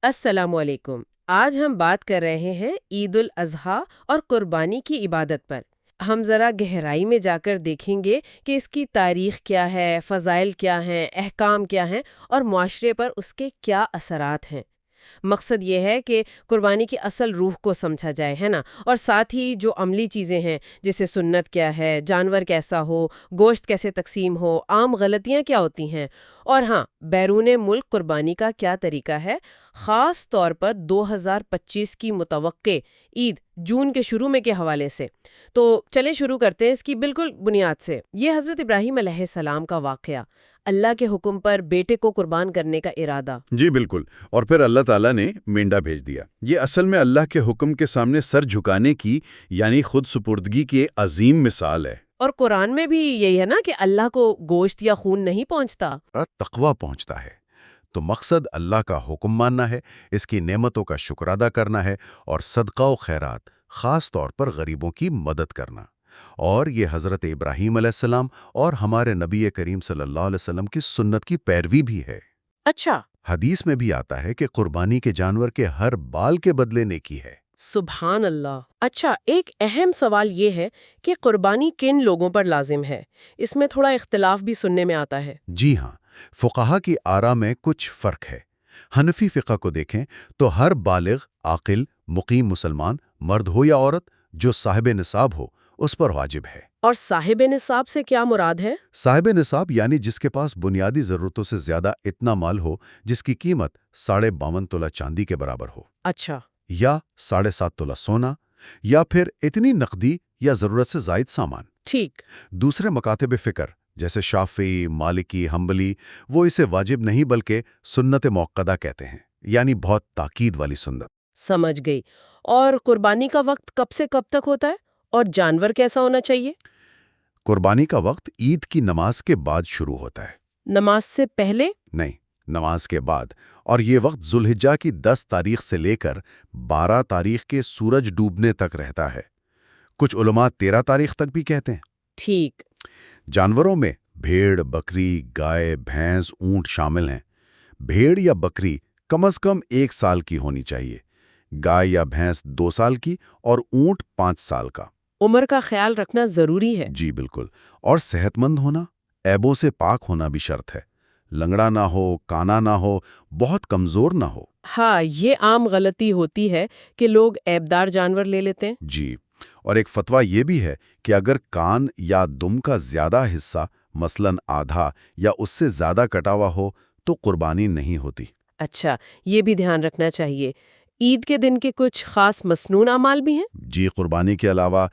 السلام علیکم۔ آج ہم بات کر رہے ہیں عید الاضحیٰ اور قربانی کی عبادت پر۔ ہم ذرا گہرائی میں جا کر دیکھیں گے کہ اس کی تاریخ کیا ہے، فضائل کیا ہیں، احکام کیا ہیں اور معاشرے پر اس کے کیا اثرات ہیں۔ مقصد یہ ہے کہ قربانی کی اصل روح کو سمجھا جائے، ہے نا، اور ساتھ ہی جو عملی چیزیں ہیں جیسے سنت کیا ہے، جانور کیسا ہو، گوشت کیسے تقسیم ہو، عام غلطیاں کیا ہوتی ہیں، اور ہاں، بیرون ملک قربانی کا کیا طریقہ ہے، خاص طور پر 2025 کی متوقع عید جون کے شروع میں کے حوالے سے۔ تو چلیں شروع کرتے ہیں اس کی بالکل بنیاد سے۔ یہ حضرت ابراہیم علیہ السلام کا واقعہ، اللہ کے حکم پر بیٹے کو قربان کرنے کا ارادہ۔ جی بالکل، اور پھر اللہ تعالیٰ نے مینڈا بھیج دیا۔ یہ اصل میں اللہ کے حکم کے سامنے سر جھکانے کی یعنی خود سپردگی کی ایک عظیم مثال ہے۔ اور قرآن میں بھی یہی ہے نا کہ اللہ کو گوشت یا خون نہیں پہنچتا۔ تقویٰ پہنچتا ہے۔ تو مقصد اللہ کا حکم ماننا ہے، اس کی نعمتوں کا شکر ادا کرنا ہے اور صدقہ و خیرات، خاص طور پر غریبوں کی مدد کرنا۔ اور یہ حضرت ابراہیم علیہ السلام اور ہمارے نبی کریم صلی اللہ علیہ وسلم کی سنت کی پیروی بھی ہے۔ اچھا، حدیث میں بھی آتا ہے کہ قربانی کے جانور کے ہر بال کے بدلے نیکی ہے۔ سبحان اللہ۔ اچھا، ایک اہم سوال یہ ہے کہ قربانی کن لوگوں پر لازم ہے؟ اس میں تھوڑا اختلاف بھی سننے میں آتا ہے۔ جی ہاں، فقہا کی آراء میں کچھ فرق ہے۔ حنفی فقہ کو دیکھیں تو ہر بالغ، عاقل، مقیم مسلمان، مرد ہو یا عورت، جو صاحب نصاب ہو، اس پر واجب ہے۔ اور صاحب نصاب سے کیا مراد ہے؟ صاحب نصاب یعنی جس کے پاس بنیادی ضرورتوں سے زیادہ اتنا مال ہو جس کی قیمت 52.5 تولہ چاندی کے برابر ہو، اچھا، یا 7.5 تولہ سونا، یا پھر اتنی نقدی یا ضرورت سے زائد سامان۔ ٹھیک۔ دوسرے مکاتب فکر جیسے شافعی، مالکی، حنبلی، وہ اسے واجب نہیں بلکہ سنت موقدہ کہتے ہیں، یعنی بہت تاکید والی سنت۔ سمجھ گئی۔ اور قربانی کا وقت کب سے کب تک ہوتا ہے؟ اور جانور کیسا ہونا چاہیے؟ قربانی کا وقت عید کی نماز کے بعد شروع ہوتا ہے۔ نماز سے پہلے؟ نہیں، نماز کے بعد، اور یہ وقت ذوالحجہ کی 10 تاریخ سے لے کر 12 تاریخ کے سورج ڈوبنے تک رہتا ہے۔ کچھ علماء 13 تاریخ تک بھی کہتے ہیں۔ ٹھیک۔ جانوروں میں بھیڑ، بکری، گائے، بھینس، اونٹ شامل ہیں۔ بھیڑ یا بکری کم از کم 1 سال کی ہونی چاہیے، گائے یا بھینس 2 سال کی اور اونٹ 5 سال کا۔ عمر کا خیال رکھنا ضروری ہے۔ جی بالکل، اور صحت مند ہونا، عیبوں سے پاک ہونا بھی شرط ہے۔ لنگڑا نہ ہو، کانا نہ ہو، بہت کمزور نہ ہو۔ ہاں، یہ عام غلطی ہوتی ہے کہ لوگ عیبدار جانور لے لیتے ہیں۔ جی، اور ایک فتویٰ یہ بھی ہے کہ اگر کان یا دم کا زیادہ حصہ، مثلاً آدھا یا اس سے زیادہ کٹا ہوا ہو تو قربانی نہیں ہوتی۔ اچھا، یہ بھی دھیان رکھنا چاہیے۔ عید کے دن کے کچھ خاص مسنون اعمال بھی ہیں؟ جی، قربانی کے علاوہ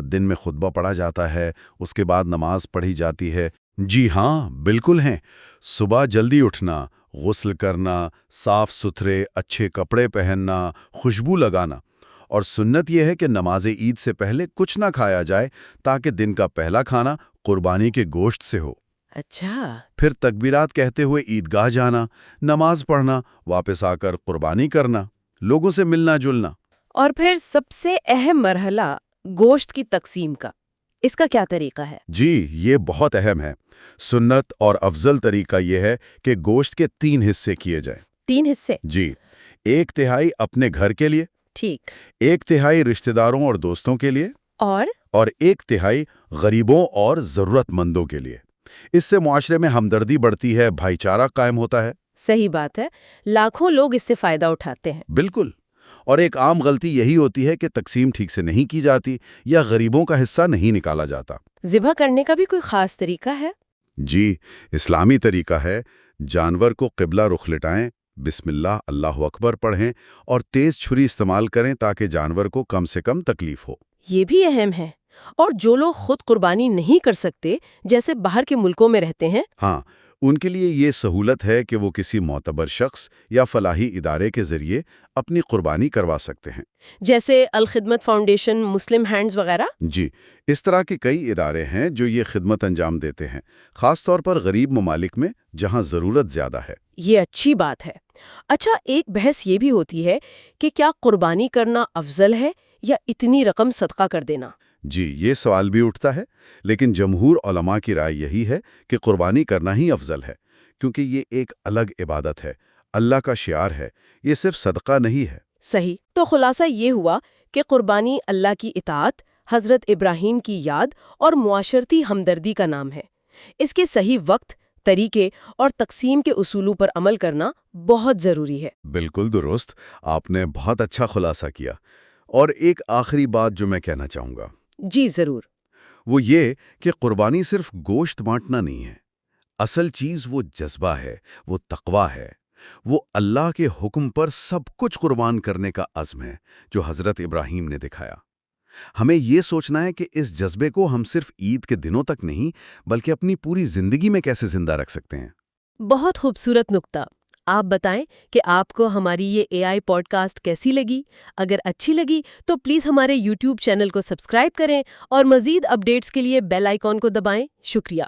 دن میں خطبہ پڑھا جاتا ہے، اس کے بعد نماز پڑھی جاتی ہے۔ جی ہاں، بالکل ہیں۔ صبح جلدی اٹھنا، غسل کرنا، صاف ستھرے اچھے کپڑے پہننا، خوشبو لگانا، اور سنت یہ ہے کہ نماز عید سے پہلے کچھ نہ کھایا جائے تاکہ دن کا پہلا کھانا قربانی کے گوشت سے ہو۔ اچھا۔ پھر تکبیرات کہتے ہوئے عیدگاہ جانا، نماز پڑھنا، واپس آ کر قربانی کرنا، لوگوں سے ملنا جلنا۔ اور پھر سب سے اہم مرحلہ گوشت کی تقسیم کا، اس کا کیا طریقہ ہے؟ جی، یہ بہت اہم ہے۔ سنت اور افضل طریقہ یہ ہے کہ گوشت کے 3 حصے کیے جائیں۔ 3 حصے؟ جی، 1/3 اپنے گھر کے لیے، ٹھیک۔ 1/3 رشتہ داروں اور دوستوں کے لیے، اور 1/3 غریبوں اور ضرورت مندوں کے لیے۔ اس سے معاشرے میں ہمدردی بڑھتی ہے، بھائی چارہ قائم ہوتا ہے۔ صحیح بات ہے، لاکھوں لوگ اس سے فائدہ اٹھاتے ہیں۔ بالکل، اور ایک عام غلطی یہی ہوتی ہے کہ تقسیم ٹھیک سے نہیں کی جاتی یا غریبوں کا حصہ نہیں نکالا جاتا۔ ذبح کرنے کا بھی کوئی خاص طریقہ ہے؟ جی، اسلامی طریقہ ہے۔ جانور کو قبلہ رخ لٹائیں، بسم اللہ، اللہ اکبر پڑھیں اور تیز چھری استعمال کریں تاکہ جانور کو کم سے کم تکلیف ہو۔ یہ بھی اہم ہے۔ اور جو لوگ خود قربانی نہیں کر سکتے، جیسے باہر کے ملکوں میں رہتے ہیں، ہاں، ان کے لیے یہ سہولت ہے کہ وہ کسی معتبر شخص یا فلاحی ادارے کے ذریعے اپنی قربانی کروا سکتے ہیں، جیسے الخدمت فاؤنڈیشن، مسلم ہینڈز وغیرہ۔ جی، اس طرح کے کئی ادارے ہیں جو یہ خدمت انجام دیتے ہیں، خاص طور پر غریب ممالک میں جہاں ضرورت زیادہ ہے۔ یہ اچھی بات ہے۔ اچھا، ایک بحث یہ بھی ہوتی ہے کہ کیا قربانی کرنا افضل ہے یا اتنی رقم صدقہ کر دینا؟ جی، یہ سوال بھی اٹھتا ہے، لیکن جمہور علماء کی رائے یہی ہے کہ قربانی کرنا ہی افضل ہے، کیونکہ یہ ایک الگ عبادت ہے، اللہ کا شعار ہے، یہ صرف صدقہ نہیں ہے۔ صحیح، تو خلاصہ یہ ہوا کہ قربانی اللہ کی اطاعت، حضرت ابراہیم کی یاد اور معاشرتی ہمدردی کا نام ہے۔ اس کے صحیح وقت، طریقے اور تقسیم کے اصولوں پر عمل کرنا بہت ضروری ہے۔ بالکل درست، آپ نے بہت اچھا خلاصہ کیا۔ اور ایک آخری بات جو میں کہنا چاہوں گا، جی ضرور۔ وہ یہ کہ قربانی صرف گوشت بانٹنا نہیں ہے۔ اصل چیز وہ جذبہ ہے، وہ تقویٰ ہے، وہ اللہ کے حکم پر سب کچھ قربان کرنے کا عزم ہے جو حضرت ابراہیم نے دکھایا۔ ہمیں یہ سوچنا ہے کہ اس جذبے کو ہم صرف عید کے دنوں تک نہیں بلکہ اپنی پوری زندگی میں کیسے زندہ رکھ سکتے ہیں۔ بہت خوبصورت نکتہ۔ آپ بتائیں کہ آپ کو ہماری یہ AI پوڈ کاسٹ کیسی لگی؟ اگر اچھی لگی تو پلیز ہمارے YouTube چینل کو سبسکرائب کریں اور مزید اپڈیٹس کے لیے بیل آئیکن کو دبائیں۔ شکریہ۔